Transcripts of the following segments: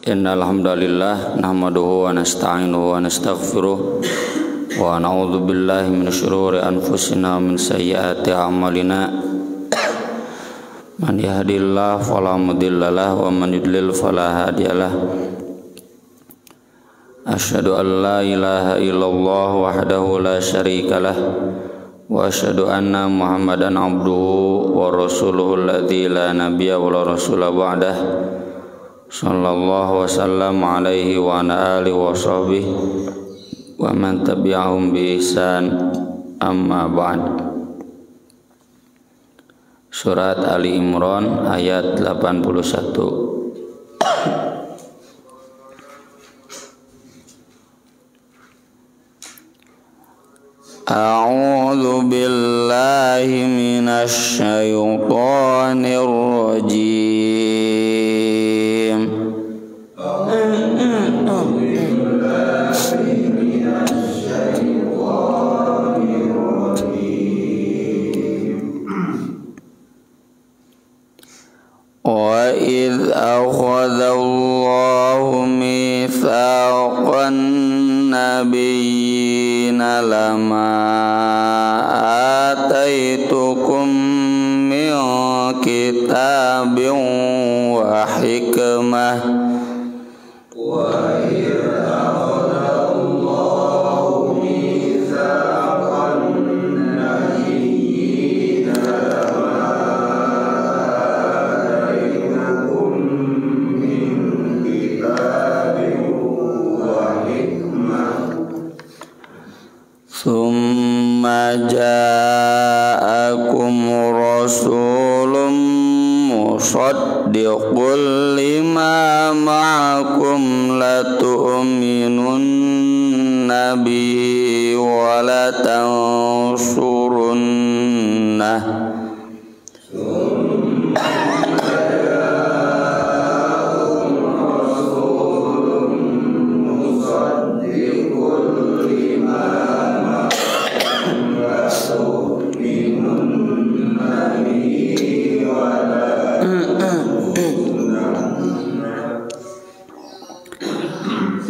Innal hamdalillah nahmaduhu wa nasta'inuhu wa nastaghfiruh wa na'udzu billahi min syururi anfusina wa min sayyiati a'malina. Man yahdihillahu fala mudhillalah wa man yudlil fala hadiyalah. Asyhadu an la ilaha illallah wahdahu la syarikalah wa asyhadu anna Muhammadan abduhu wa rasuluhu alladzi la nabiyya wa la rasula ba'dah. Sallallahu wasallam alaihi wa ala alihi wa sahbihi wa man tabi'ahum bi ihsan, amma ba'd. Surat Ali Imran ayat 81. A'udzu billahi minasy syaithanir rajim. Wa idh akhadallahu mitsaqan nabiyyina lama ataitukum min kitabin wa hikmah Summa ja'akum rasulun musaddiqun lima ma'akum latu'minunna bihi wa latansurunnah.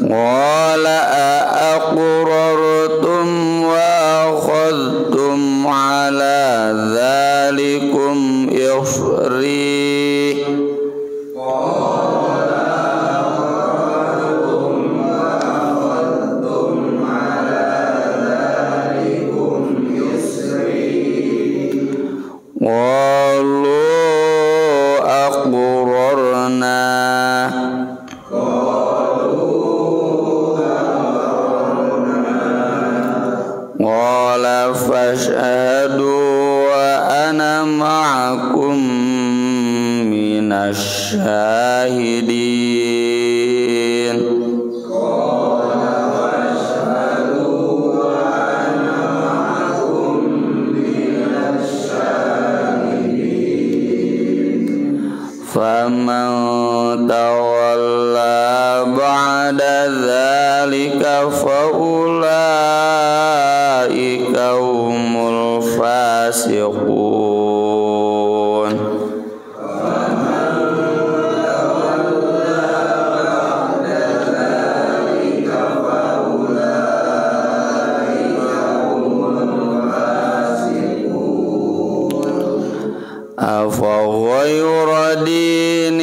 Wala aqrartum wa akhadtum ala dhalikum isri. Walu aqrarna wala fashhadu wa ana ma'akum minasy syahidin. Faman tawalla ba'da dzalika faulaika humul fasiqun. Afa ghayra dinillahi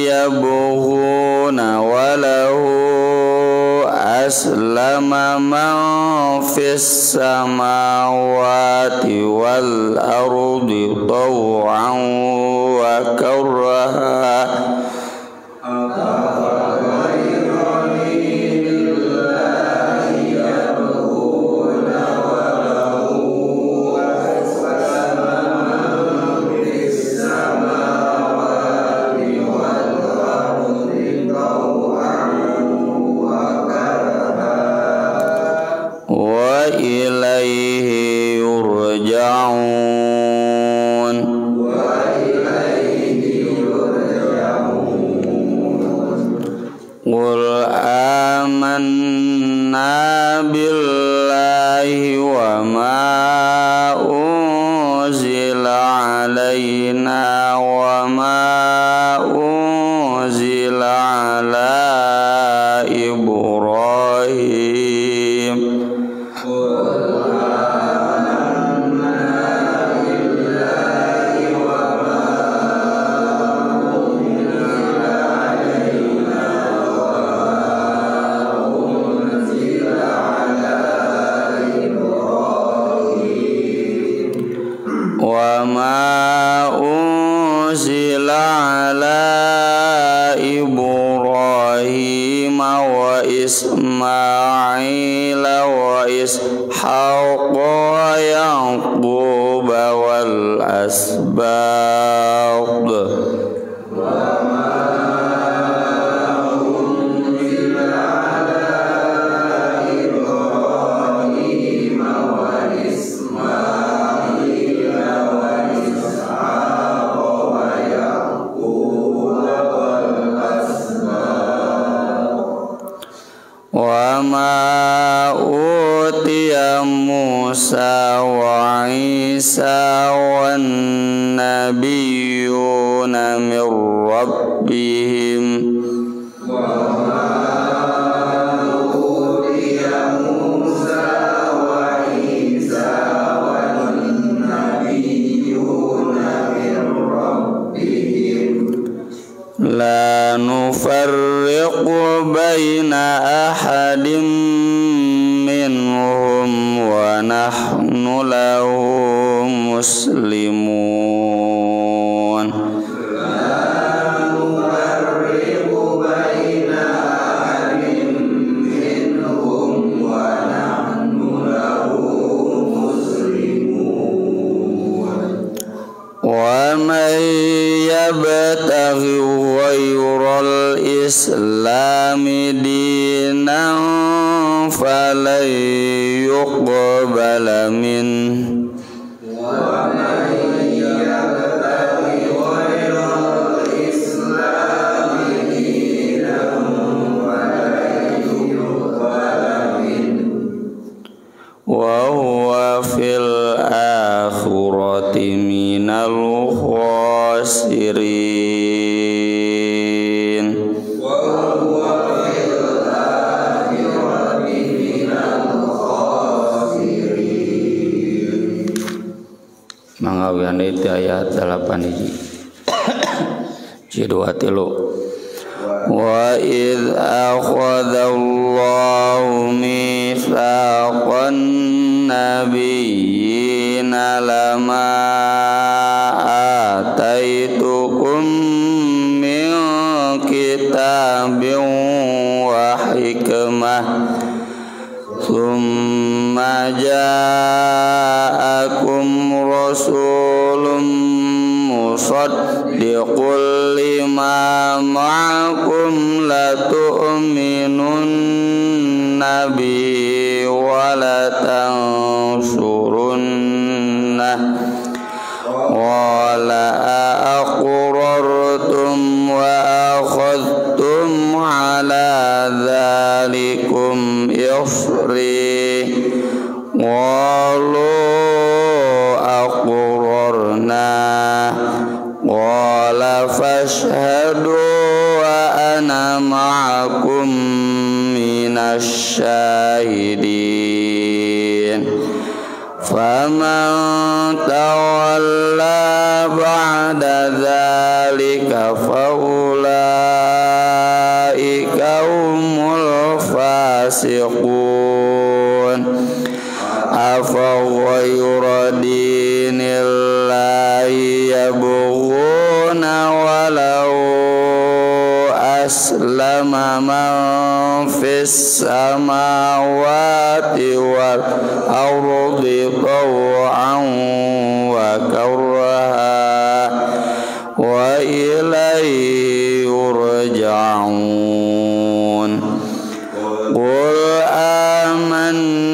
yabghuna wa lahu aslama man fis samawati wal ardi taw'an wa karraha. Wa ilaihi yurja'un. Qul amanna billahi wa ma unzila alaina wa ma unzila ma utiya Musa wa Isa wan nabiyyuna min rabbihim la nufarriqu baina ahadin minhum wa nahnu lahu muslimun. La nufarriqu baina ahadin minhum wa nahnu lahu muslimun. Wa man yabtaghi ghairal islami dinan falan yuqbala min wa man yabtaghi ghairal islami dinan falan yuqbala min wa huwa fil akhirati minal khasirin. Mangawian itu ayat 8 hiji. Jidwa tilu. Wa idh akhadallahu mitsaqan nabiyyina lama ataitukum min kitabin wa hikmah thumma ja'akum rasulun musaddiqul lima ma'akum latu'minunna bihi wa latansurunnah wa la aqrartum wa akhadtum ala dhalikum isri walu aqrarna wala fashhadu wa ana ma'akum minasyahidin. Faman tawalla ba'da dzalika faulaika humul fasiqun. Afa ghayra dinillahi yabghuna walau aslama man fis samawati wal ardi taw'an wa karha wa ilayhi yurja'un. Qul amanna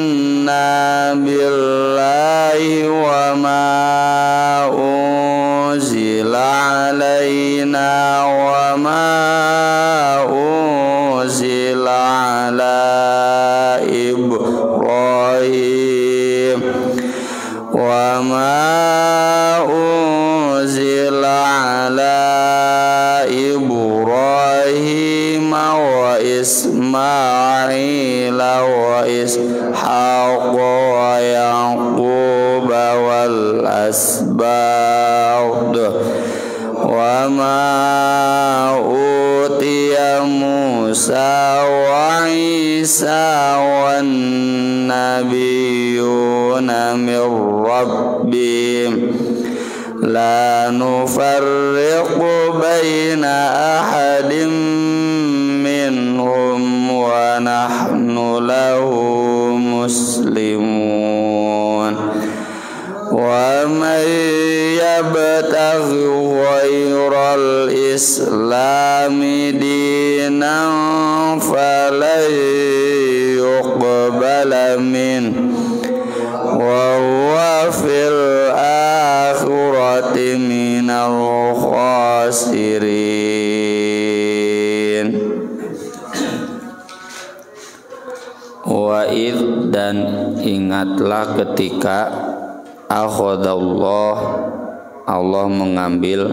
billahi wa ma unzila alaina wa ma unzila ala Ibrahim wa ma unzila ala Ibrahim wa Ismail wa Ishaq wa Yaqub wal asbad wa ma utiya Musa wa Isa wan nabiyyuna min rabbihim la nufarriqu baina ahadin minhum wa nahnu lahu muslimun. Wa man yabtaghi ghairal islami dinan falan yuqbala min wa huwa fil akhirati minal khasirin. id dan ingatlah ketika akhadallah Allah mengambil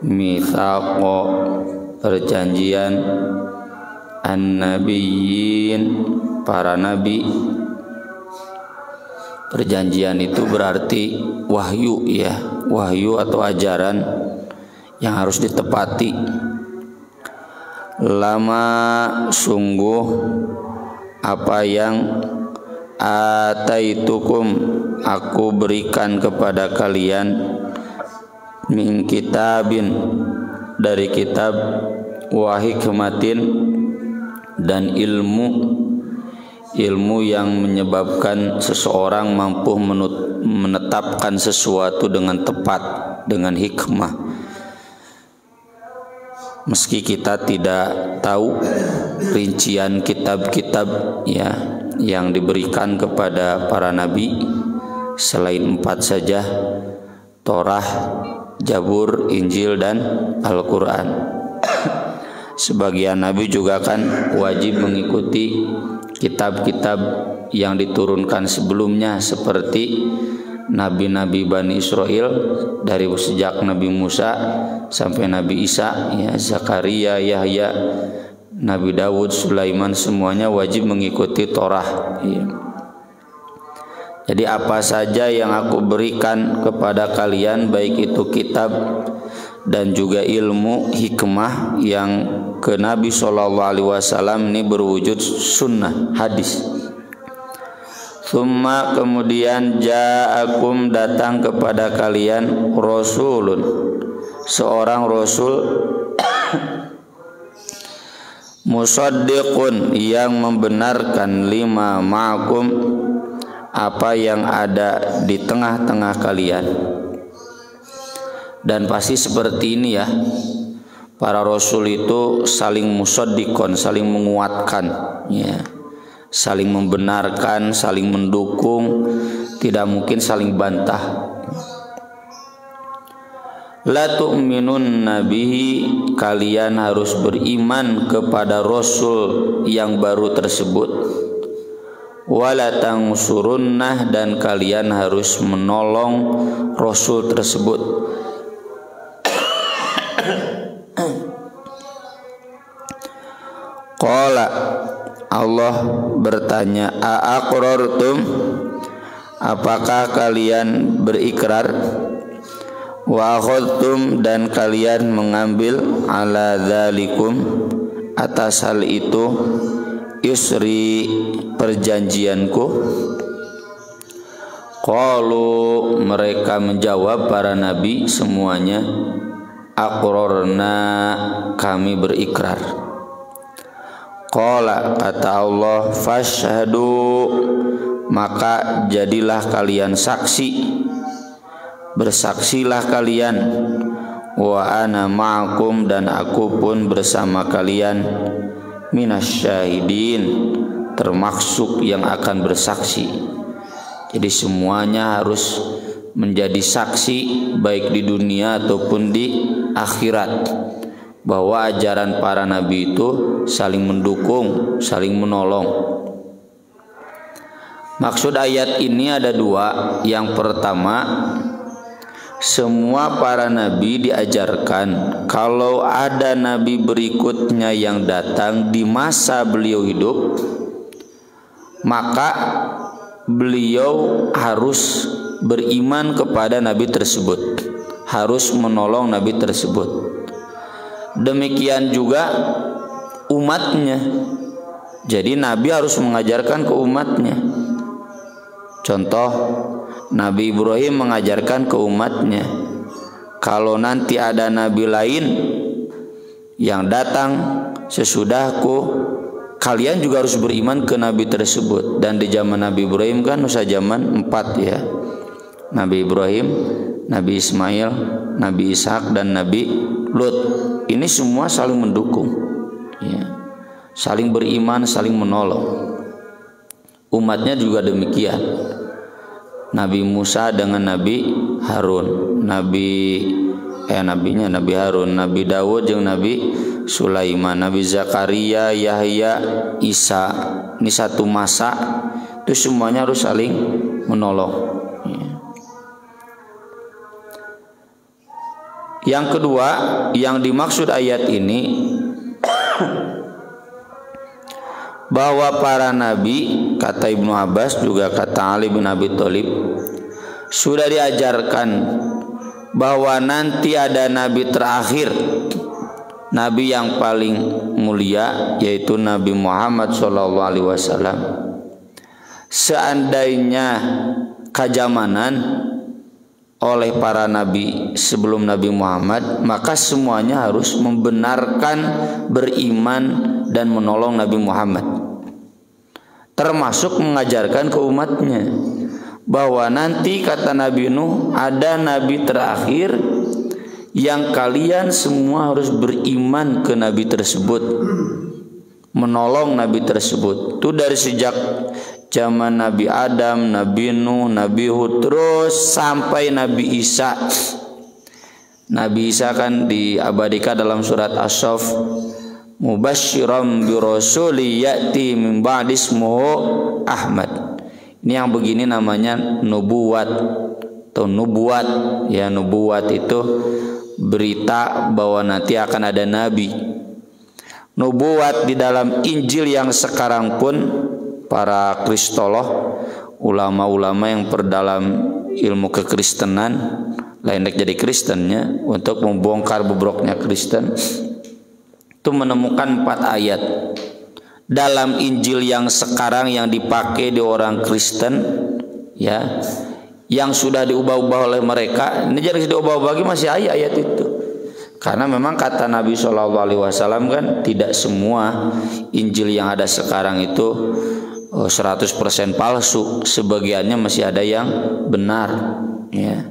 mitsaqo perjanjian an-nabiyyin para nabi. Perjanjian itu berarti wahyu ya, wahyu atau ajaran yang harus ditepati. Lama sungguh apa yang ataitukum aku berikan kepada kalian min kitabin dari kitab wa hikmatin dan ilmu yang menyebabkan seseorang mampu menetapkan sesuatu dengan tepat, dengan hikmah. Meski kita tidak tahu rincian kitab-kitab ya yang diberikan kepada para nabi, selain 4 saja, Torah, Jabur, Injil, dan Al-Quran. Sebagian nabi juga kan wajib mengikuti kitab-kitab yang diturunkan sebelumnya, seperti nabi-nabi Bani Israel dari sejak Nabi Musa sampai Nabi Isa ya, Zakaria, Yahya, Nabi Dawud, Sulaiman, semuanya wajib mengikuti Torah ya. Jadi apa saja yang aku berikan kepada kalian, baik itu kitab dan juga ilmu hikmah yang ke Nabi SAW ini berwujud sunnah hadis. Tsumma kemudian ja'akum datang kepada kalian rasulun seorang rasul musaddiqun yang membenarkan lima ma'akum apa yang ada di tengah-tengah kalian. Dan pasti seperti ini ya, para rasul itu saling musaddiqon, saling menguatkan ya, saling membenarkan, saling mendukung, tidak mungkin saling bantah. La tu'minun nabihi, kalian harus beriman kepada rasul yang baru tersebut. Wala tansurunnah, dan kalian harus menolong rasul tersebut. Qala, Allah bertanya, aqrartum, apakah kalian berikrar? Wa akhadtum, dan kalian mengambil ala dzalikum, atas hal itu, isri, perjanjianku. Qalu, mereka menjawab para nabi semuanya, aqrarna, kami berikrar. Qala, kata Allah, fashhadu, maka jadilah kalian saksi, bersaksilah kalian, wa ana ma'akum, dan aku pun bersama kalian, minasyahidin, termasuk yang akan bersaksi. Jadi semuanya harus menjadi saksi, baik di dunia ataupun di akhirat, bahwa ajaran para nabi itu saling mendukung, saling menolong. Maksud ayat ini ada dua. Yang pertama, semua para nabi diajarkan kalau ada nabi berikutnya yang datang di masa beliau hidup, maka beliau harus beriman kepada nabi tersebut, harus menolong nabi tersebut. Demikian juga umatnya. Jadi nabi harus mengajarkan ke umatnya. Contoh, Nabi Ibrahim mengajarkan ke umatnya, kalau nanti ada nabi lain yang datang sesudahku, kalian juga harus beriman ke nabi tersebut. Dan di zaman Nabi Ibrahim kan usia zaman 4 ya, Nabi Ibrahim, Nabi Ismail, Nabi Ishak, dan Nabi Lut. Ini semua saling mendukung ya, saling beriman, saling menolong. Umatnya juga demikian. Nabi Musa dengan Nabi Harun, Nabi Harun, Nabi Dawud jeung Nabi Sulaiman, Nabi Zakaria, Yahya, Isa. Ini satu masa, itu semuanya harus saling menolong. Yang kedua, yang dimaksud ayat ini bahwa para nabi, kata Ibnu Abbas juga kata Ali bin Abi Thalib, sudah diajarkan bahwa nanti ada nabi terakhir, nabi yang paling mulia, yaitu Nabi Muhammad SAW. Seandainya kejamanan oleh para nabi sebelum Nabi Muhammad, maka semuanya harus membenarkan, beriman dan menolong Nabi Muhammad, termasuk mengajarkan ke umatnya bahwa nanti, kata Nabi Nuh, ada nabi terakhir yang kalian semua harus beriman ke nabi tersebut, menolong nabi tersebut. Itu dari sejak zaman Nabi Adam, Nabi Nuh, Nabi Hud, terus sampai Nabi Isa. Nabi Isa kan diabadikan dalam surat As-Saff, mubasysyiran bi rasuli ya'ti min ba'di ismuhu Ahmad. Ini yang begini namanya nubuat atau nubuat. Ya, nubuat itu berita bahwa nanti akan ada nabi. Nubuat di dalam Injil yang sekarang pun para kristolog, ulama-ulama yang perdalam ilmu kekristenan, lain jadi Kristennya, untuk membongkar bobroknya Kristen, itu menemukan 4 ayat dalam Injil yang sekarang yang dipakai di orang Kristen, ya, yang sudah diubah-ubah oleh mereka. Ini jadi diubah-ubah lagi masih ayat itu. Karena memang kata Nabi SAW kan, tidak semua Injil yang ada sekarang itu 100% palsu, sebagiannya masih ada yang benar, ya.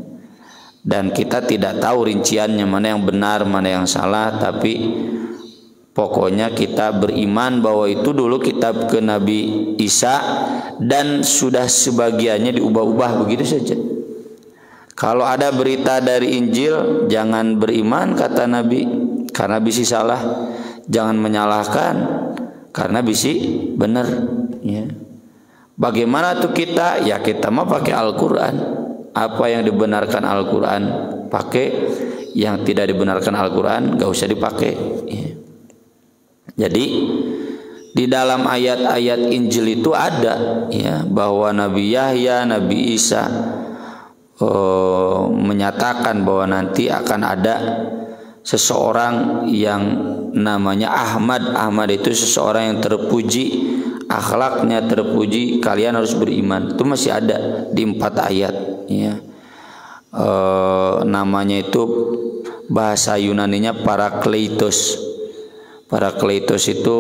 Dan kita tidak tahu rinciannya mana yang benar, mana yang salah, tapi pokoknya kita beriman bahwa itu dulu kitab ke Nabi Isa dan sudah sebagiannya diubah-ubah begitu saja. Kalau ada berita dari Injil, jangan beriman, kata Nabi, karena bisa salah. Jangan menyalahkan, karena bisa benar. Ya. Bagaimana tuh kita? Ya kita mah pakai Al-Quran. Apa yang dibenarkan Al-Quran pakai, yang tidak dibenarkan Al-Quran gak usah dipakai. Ya. Jadi di dalam ayat-ayat Injil itu ada, ya, bahwa Nabi Yahya, Nabi Isa menyatakan bahwa nanti akan ada seseorang yang namanya Ahmad. Ahmad itu seseorang yang terpuji, akhlaknya terpuji, kalian harus beriman. Itu masih ada di 4 ayat, ya. Namanya itu bahasa Yunaninya Parakletos. Parakletos itu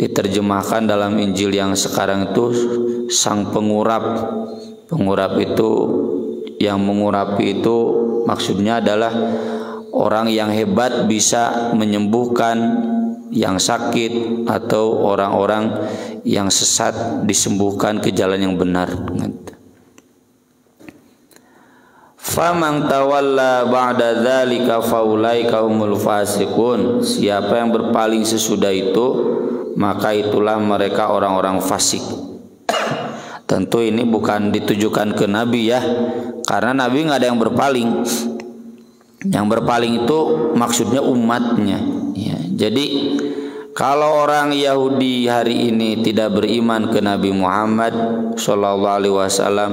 diterjemahkan dalam Injil yang sekarang itu sang pengurap. Pengurap itu, yang mengurapi itu maksudnya adalah orang yang hebat, bisa menyembuhkan yang sakit, atau orang-orang yang sesat disembuhkan ke jalan yang benar. Faman tawalla ba'da dzalika faulaika humul fasiqun. Siapa yang berpaling sesudah itu, maka itulah mereka orang-orang fasik. Tentu ini bukan ditujukan ke Nabi, ya, karena Nabi nggak ada yang berpaling. Yang berpaling itu maksudnya umatnya, ya. Jadi kalau orang Yahudi hari ini tidak beriman ke Nabi Muhammad SAW,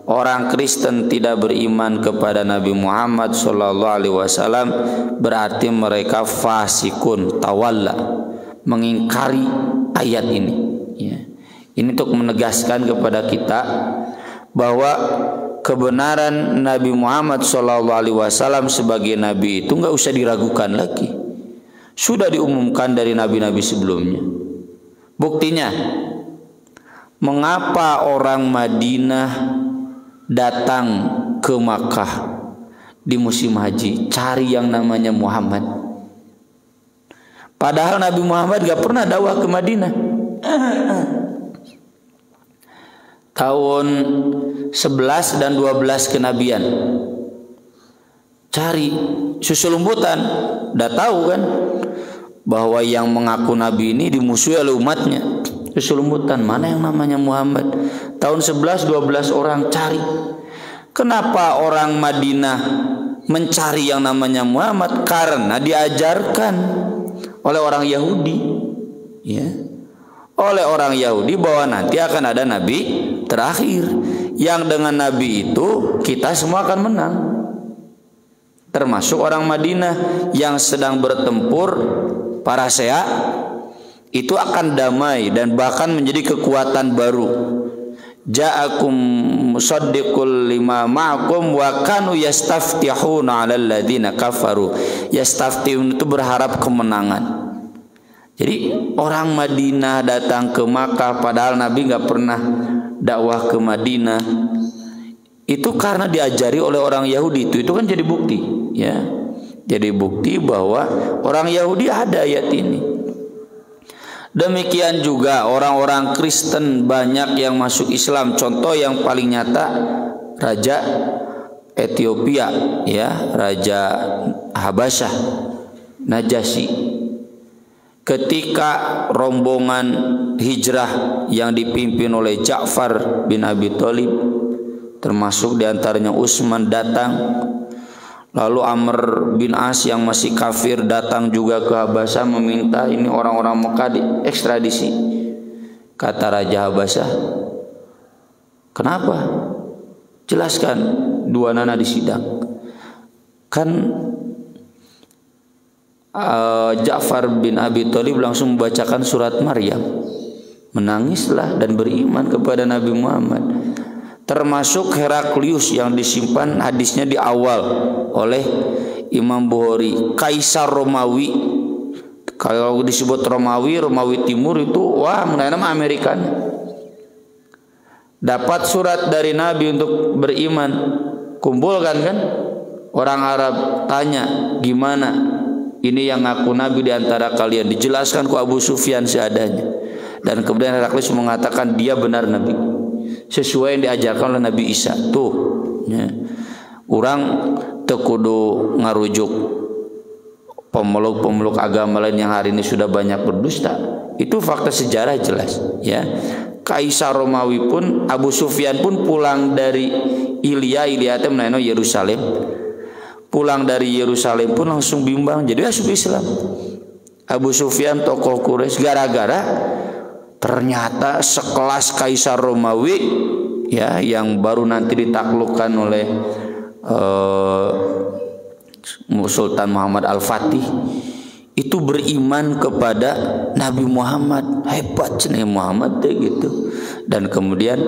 orang Kristen tidak beriman kepada Nabi Muhammad SAW, berarti mereka fasikun, tawalla, mengingkari ayat ini, ya. Ini untuk menegaskan kepada kita bahwa kebenaran Nabi Muhammad SAW sebagai Nabi itu nggak usah diragukan lagi. Sudah diumumkan dari Nabi-Nabi sebelumnya. Buktinya, mengapa orang Madinah datang ke Makkah di musim haji cari yang namanya Muhammad? Padahal Nabi Muhammad gak pernah dakwah ke Madinah. Tahun 11 dan 12 kenabian, cari susu lumputan, udah tahu kan bahwa yang mengaku nabi ini dimusuhi oleh umatnya. Keselumutan, mana yang namanya Muhammad? Tahun 11-12 orang cari. Kenapa orang Madinah mencari yang namanya Muhammad? Karena diajarkan oleh orang Yahudi, ya, oleh orang Yahudi bahwa nanti akan ada nabi terakhir, yang dengan nabi itu kita semua akan menang, termasuk orang Madinah yang sedang bertempur Parasea itu akan damai dan bahkan menjadi kekuatan baru. Ja'akum musaddiqul lima ma'akum wa kanu yastaftihuna 'alal ladzina kafaru. Yastaftihun itu berharap kemenangan. Jadi orang Madinah datang ke Makkah padahal Nabi nggak pernah dakwah ke Madinah. Itu karena diajari oleh orang Yahudi. Itu kan jadi bukti, ya. Jadi bukti bahwa orang Yahudi ada ayat ini. Demikian juga orang-orang Kristen banyak yang masuk Islam. Contoh yang paling nyata Raja Ethiopia, ya, Raja Habasyah Najasyi. Ketika rombongan hijrah yang dipimpin oleh Ja'far bin Abi Thalib, termasuk diantaranya Utsman datang, lalu Amr bin As yang masih kafir datang juga ke Habasyah meminta ini orang-orang Mekah diekstradisi. Kata Raja Habasyah, kenapa? Jelaskan, dua nana di sidang. Kan Ja'far bin Abi Thalib langsung membacakan surat Maryam, menangislah dan beriman kepada Nabi Muhammad. Termasuk Heraklius yang disimpan hadisnya di awal oleh Imam Bukhari, Kaisar Romawi. Kalau disebut Romawi Timur itu wah mengenai Amerika. Dapat surat dari Nabi untuk beriman, kumpulkan kan? Orang Arab tanya, gimana? Ini yang ngaku Nabi di antara kalian. Dijelaskan ku Abu Sufyan seadanya. Dan kemudian Heraklius mengatakan dia benar Nabi, sesuai yang diajarkan oleh Nabi Isa. Tuh, ya. Orang tekudu ngarujuk pemeluk-pemeluk agama lain yang hari ini sudah banyak berdusta. Itu fakta sejarah jelas, ya. Kaisar Romawi pun, Abu Sufyan pun pulang dari Ilya itu menaino Yerusalem. Pulang dari Yerusalem pun langsung bimbang jadi masuk Islam. Abu Sufyan tokoh Quraisy gara-gara ternyata sekelas Kaisar Romawi, ya, yang baru nanti ditaklukkan oleh Sultan Muhammad Al-Fatih, itu beriman kepada Nabi Muhammad. Hebat nih Muhammad deh gitu. Dan kemudian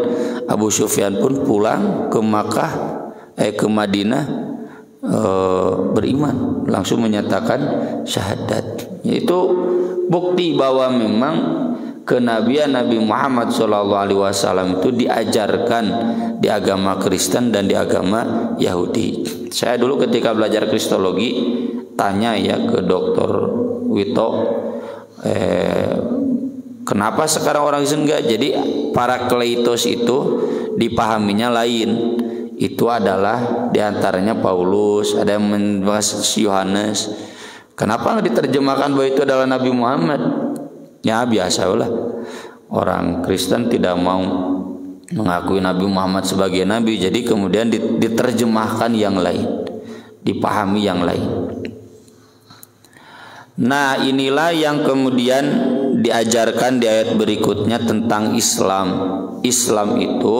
Abu Sufyan pun pulang ke Makkah, ke Madinah, beriman, langsung menyatakan syahadat. Itu bukti bahwa memang kenabian Nabi Muhammad SAW itu diajarkan di agama Kristen dan di agama Yahudi. Saya dulu ketika belajar Kristologi tanya ya ke Dr. Wito, kenapa sekarang orang Kristen enggak? Jadi Parakletos itu dipahaminya lain. Itu adalah diantaranya Paulus, ada yang membahas Yohanes. Kenapa nggak diterjemahkan bahwa itu adalah Nabi Muhammad? Ya biasalah, orang Kristen tidak mau mengakui Nabi Muhammad sebagai Nabi, jadi kemudian diterjemahkan yang lain, dipahami yang lain. Nah inilah yang kemudian diajarkan di ayat berikutnya tentang Islam. Islam itu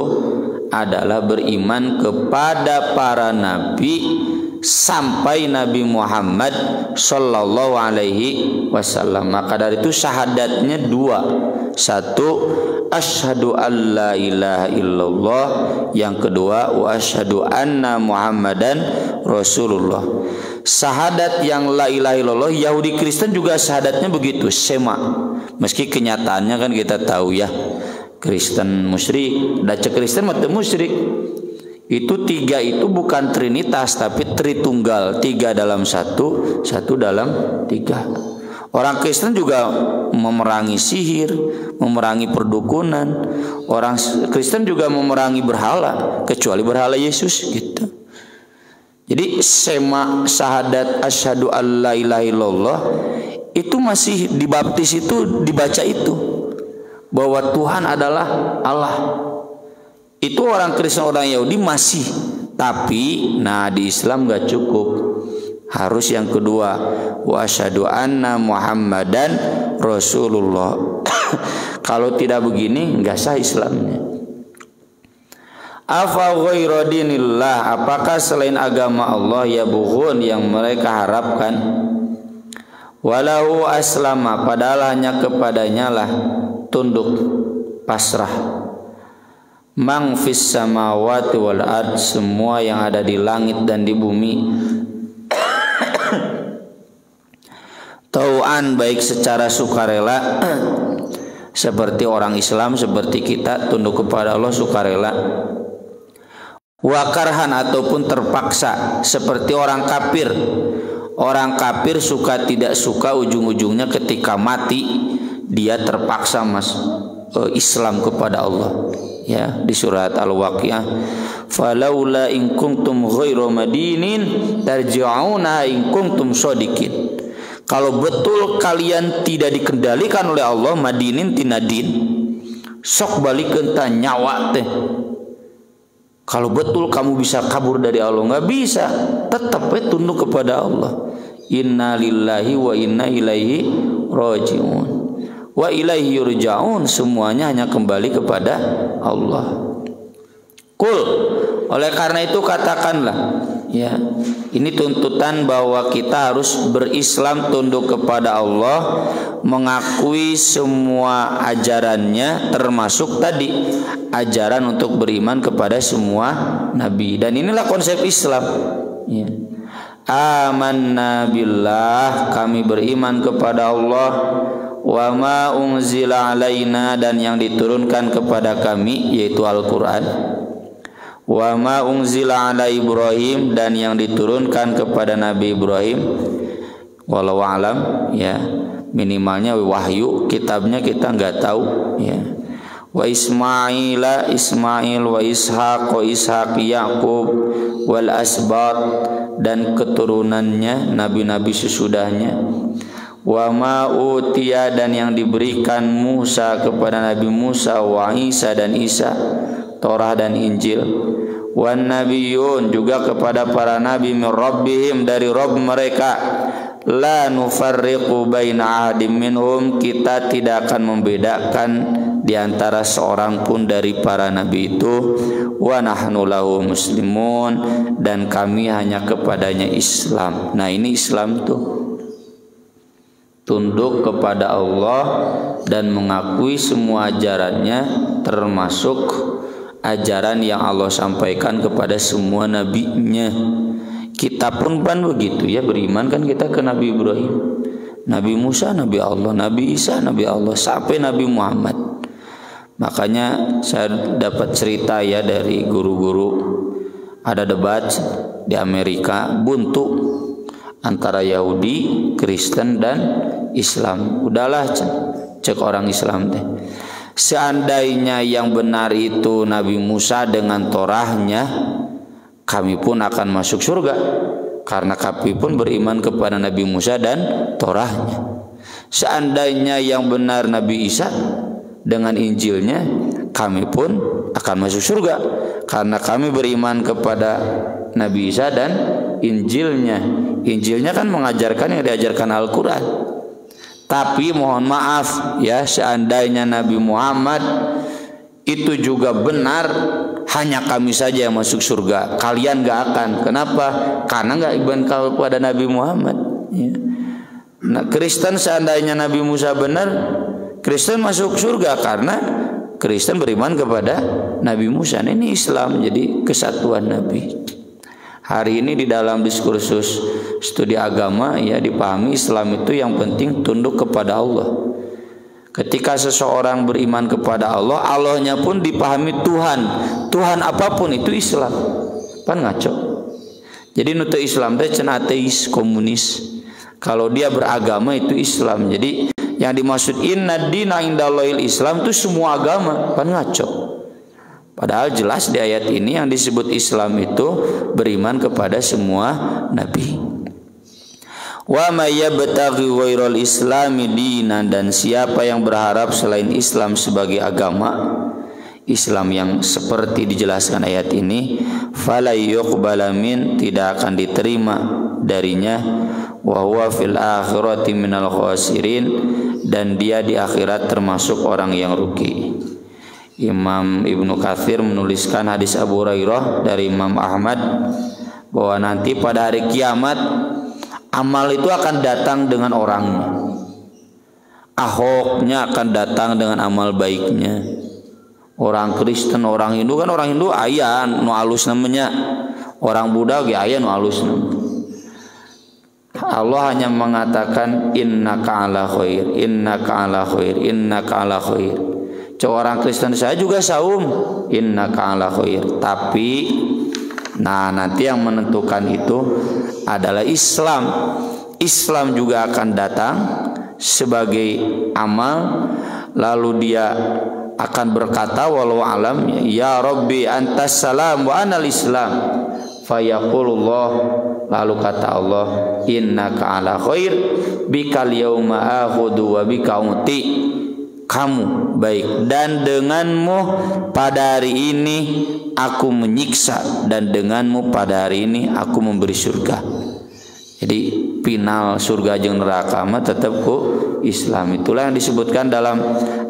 adalah beriman kepada para nabi sampai Nabi Muhammad Sallallahu Alaihi Wasallam. Maka dari itu syahadatnya dua. Satu, asyhadu alla ilaha illallah. Yang kedua, wa asyhadu anna Muhammadan Rasulullah. Syahadat yang la ilaha illallah, Yahudi Kristen juga syahadatnya begitu, sema. Meski kenyataannya kan kita tahu ya, Kristen musyrik, dace Kristen mati musyrik. Itu tiga itu bukan trinitas tapi tritunggal, tiga dalam satu, satu dalam tiga. Orang Kristen juga memerangi sihir, memerangi perdukunan. Orang Kristen juga memerangi berhala, kecuali berhala Yesus gitu. Jadi sema syahadat asyhadu alla ilaha illallah itu masih dibaptis, itu dibaca itu bahwa Tuhan adalah Allah. Itu orang Kristen, orang Yahudi masih. Tapi nah di Islam gak cukup, harus yang kedua, wa asyhadu anna Muhammadan Rasulullah. Kalau tidak begini nggak sah Islamnya. Afa ghairu dinillah, apakah selain agama Allah ya bughun yang mereka harapkan? Walahu aslama, padahal hanya kepadanya lah tunduk pasrah. Mang fis samawati wal ard, semua yang ada di langit dan di bumi. Tau'an, baik secara sukarela, seperti orang Islam, seperti kita tunduk kepada Allah sukarela. Wa karhan, ataupun terpaksa, seperti orang kafir. Orang kafir suka tidak suka, ujung-ujungnya ketika mati dia terpaksa Islam kepada Allah. Ya, di surat Al-Waqiah, falaula in kuntum ghairu madinin tarji'una in kuntum shadiqin. Kalau betul kalian tidak dikendalikan oleh Allah, madinin tinadin, sok balikeun ta nyawa teh. Kalau betul kamu bisa kabur dari Allah, nggak bisa, tetap tunduk kepada Allah. Inna lillahi wa inna ilaihi raji'un. Wa ilaihi yurja'un, semuanya hanya kembali kepada Allah. Kul, oleh karena itu katakanlah, ya, ini tuntutan bahwa kita harus berislam, tunduk kepada Allah, mengakui semua ajarannya, termasuk tadi ajaran untuk beriman kepada semua nabi. Dan inilah konsep Islam, ya. Amanna billah, kami beriman kepada Allah, wa ma unzila alaina, dan yang diturunkan kepada kami yaitu Al-Qur'an, wa ma unzila ala Ibrahim, dan yang diturunkan kepada Nabi Ibrahim. Walau alam, ya, minimalnya wahyu, kitabnya kita nggak tahu, ya. Wa Ismail wa Ishaq Yaqub wal asbat, dan keturunannya nabi-nabi sesudahnya. Wa ma utiya, dan yang diberikan Musa kepada Nabi Musa, wa Isa, dan Isa, Torah dan Injil. Wan nabiyun, juga kepada para nabi, min rabbihim, dari Rabb mereka. La nufarriqu baina ahadim minhum, kita tidak akan membedakan di antara seorang pun dari para nabi itu. Wa nahnu lahu muslimun, dan kami hanya kepadanya Islam. Nah, ini Islam tuh, tunduk kepada Allah dan mengakui semua ajarannya, termasuk ajaran yang Allah sampaikan kepada semua nabinya. Kita pun begitu, ya, beriman kan kita ke Nabi Ibrahim, Nabi Musa, Nabi Allah, Nabi Isa, Nabi Allah, sampai Nabi Muhammad. Makanya saya dapat cerita, ya, dari guru-guru, ada debat di Amerika buntu antara Yahudi, Kristen, dan Islam. Udahlah, cek orang Islam teh, seandainya yang benar itu Nabi Musa dengan Torahnya, kami pun akan masuk surga, karena kami pun beriman kepada Nabi Musa dan Torahnya. Seandainya yang benar Nabi Isa dengan Injilnya, kami pun akan masuk surga, karena kami beriman kepada Nabi Isa dan Injilnya. Injilnya kan mengajarkan yang diajarkan Al-Quran. Tapi mohon maaf, ya, seandainya Nabi Muhammad itu juga benar, hanya kami saja yang masuk surga, kalian gak akan. Kenapa? Karena gak iman kepada Nabi Muhammad, ya. Nah, Kristen seandainya Nabi Musa benar, Kristen masuk surga karena Kristen beriman kepada Nabi Musa. Nah, ini Islam, jadi kesatuan Nabi. Hari ini di dalam diskursus studi agama, ya, dipahami Islam itu yang penting tunduk kepada Allah. Ketika seseorang beriman kepada Allah, Allahnya pun dipahami Tuhan. Tuhan apapun itu Islam. Pan ngaco. Jadi nutu Islam teh cenah ateis, komunis. Kalau dia beragama itu Islam. Jadi yang dimaksud inna dina indallahil Islam itu semua agama. Pan ngaco. Padahal jelas di ayat ini yang disebut Islam itu beriman kepada semua nabi. Wa may yabtaghi ghairal islami dinan, dan siapa yang berharap selain Islam sebagai agama, Islam yang seperti dijelaskan ayat ini, fala yuqbala min, tidak akan diterima darinya, wa huwa fil akhirati minal khasirin, dan dia di akhirat termasuk orang yang rugi. Imam Ibnu Katsir menuliskan hadis Abu Hurairah dari Imam Ahmad bahwa nanti pada hari kiamat amal itu akan datang dengan orangnya. Ahoknya akan datang dengan amal baiknya. Orang Kristen, orang Hindu, kan orang Hindu aya nu alus namanya. Orang Buddha ge aya nu alus namanya. Allah hanya mengatakan innaka ala khair, innaka ala khair, innaka ala khair. Orang Kristen saya juga saum innaka ala khair. Tapi nanti yang menentukan itu adalah Islam. Islam juga akan datang sebagai amal, lalu dia akan berkata walau alam, ya Rabbi antas salam wa anal islam, fayaqulullah, lalu kata Allah, innaka ala khair bikal yauma akhudu wa bika uti, kamu baik dan denganmu pada hari ini aku menyiksa, dan denganmu pada hari ini aku memberi surga. Jadi final surga jeung neraka mah tetap ku Islam. Itulah yang disebutkan dalam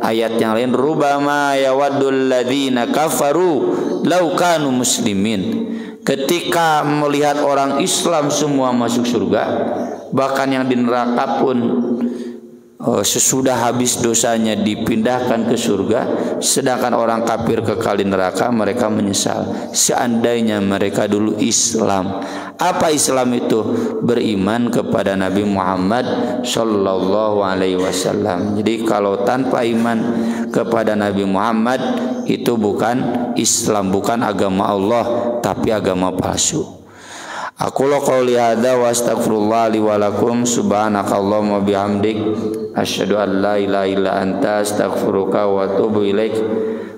ayat yang lain, rubama yawaddul ladzina kafaru law kanu muslimin. Ketika melihat orang Islam semua masuk surga, bahkan yang di neraka pun sesudah habis dosanya dipindahkan ke surga, sedangkan orang kafir kekal di neraka, mereka menyesal seandainya mereka dulu Islam. Apa Islam itu? Beriman kepada Nabi Muhammad sallallahu alaihi wasallam. Jadi kalau tanpa iman kepada Nabi Muhammad, itu bukan Islam, bukan agama Allah, tapi agama palsu. Aku qouli hadza wa astaghfirullah li wa lakum, subhanakallahumma bihamdik, asyhadu an la ilaha illa anta, astaghfiruka wa atubu ilaik.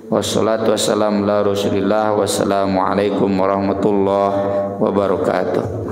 Wassalatu wassalamu ala Rasulillah. Wassalamu alaikum warahmatullahi wabarakatuh.